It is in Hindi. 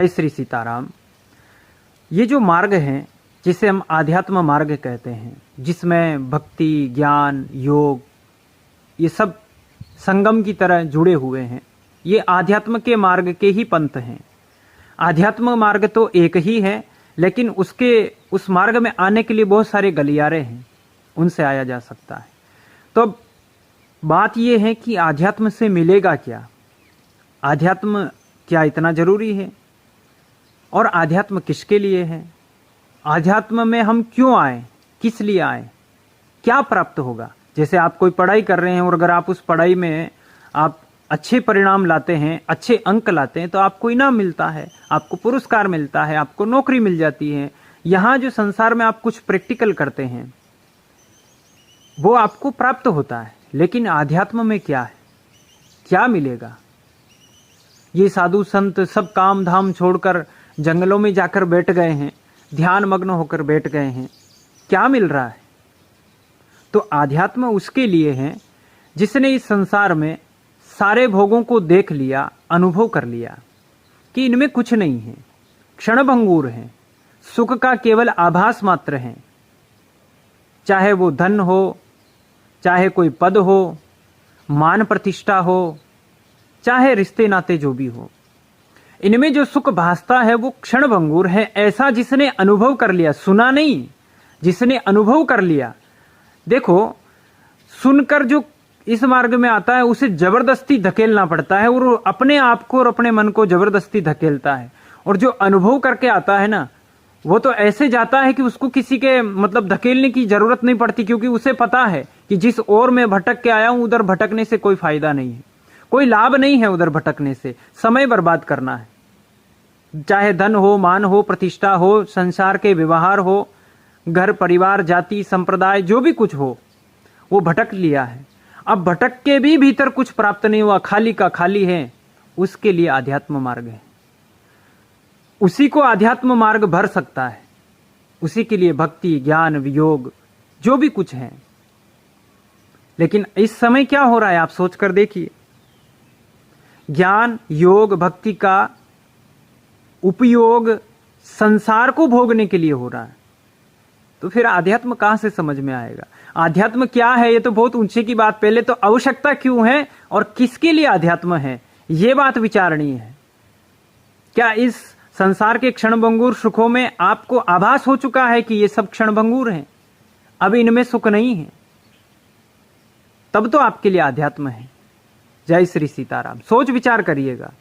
जय श्री सीताराम। ये जो मार्ग है जिसे हम आध्यात्म मार्ग कहते हैं, जिसमें भक्ति, ज्ञान, योग ये सब संगम की तरह जुड़े हुए हैं, ये आध्यात्म के मार्ग के ही पंथ हैं। आध्यात्म मार्ग तो एक ही है, लेकिन उस मार्ग में आने के लिए बहुत सारे गलियारे हैं, उनसे आया जा सकता है। तो बात यह है कि आध्यात्म से मिलेगा क्या? आध्यात्म क्या इतना जरूरी है? और आध्यात्म किसके लिए है? आध्यात्म में हम क्यों आए, किस लिए आए, क्या प्राप्त होगा? जैसे आप कोई पढ़ाई कर रहे हैं और अगर आप उस पढ़ाई में आप अच्छे परिणाम लाते हैं, अच्छे अंक लाते हैं, तो आपको इनाम मिलता है, आपको पुरस्कार मिलता है, आपको नौकरी मिल जाती है। यहाँ जो संसार में आप कुछ प्रैक्टिकल करते हैं वो आपको प्राप्त होता है। लेकिन आध्यात्म में क्या है, क्या मिलेगा? ये साधु संत सब काम धाम छोड़कर जंगलों में जाकर बैठ गए हैं, ध्यान मग्न होकर बैठ गए हैं, क्या मिल रहा है? तो आध्यात्म उसके लिए है जिसने इस संसार में सारे भोगों को देख लिया, अनुभव कर लिया कि इनमें कुछ नहीं है, क्षणभंगुर है, सुख का केवल आभास मात्र है। चाहे वो धन हो, चाहे कोई पद हो, मान प्रतिष्ठा हो, चाहे रिश्ते नाते जो भी हो, इनमें जो सुख भासता है वो क्षणभंगुर है। ऐसा जिसने अनुभव कर लिया, सुना नहीं, जिसने अनुभव कर लिया। देखो, सुनकर जो इस मार्ग में आता है उसे जबरदस्ती धकेलना पड़ता है और अपने आप को और अपने मन को जबरदस्ती धकेलता है। और जो अनुभव करके आता है ना, वो तो ऐसे जाता है कि उसको किसी के धकेलने की जरूरत नहीं पड़ती, क्योंकि उसे पता है कि जिस ओर मैं भटक के आया हूं उधर भटकने से कोई फायदा नहीं है, कोई लाभ नहीं है उधर भटकने से, समय बर्बाद करना है। चाहे धन हो, मान हो, प्रतिष्ठा हो, संसार के व्यवहार हो, घर परिवार जाति संप्रदाय जो भी कुछ हो, वो भटक लिया है। अब भटक के भी भीतर कुछ प्राप्त नहीं हुआ, खाली का खाली है, उसके लिए आध्यात्म मार्ग है। उसी को आध्यात्म मार्ग भर सकता है, उसी के लिए भक्ति, ज्ञान, योग जो भी कुछ है। लेकिन इस समय क्या हो रहा है आप सोच कर देखिए। ज्ञान, योग, भक्ति का उपयोग संसार को भोगने के लिए हो रहा है, तो फिर आध्यात्म कहां से समझ में आएगा? आध्यात्म क्या है ये तो बहुत ऊंचे की बात। पहले तो आवश्यकता क्यों है और किसके लिए आध्यात्म है, ये बात विचारणी है। क्या इस संसार के क्षणभंगुर सुखों में आपको आभास हो चुका है कि ये सब क्षणभंगुर हैं, अब इनमें सुख नहीं है? तब तो आपके लिए आध्यात्म है। जय श्री सीताराम। सोच विचार करिएगा।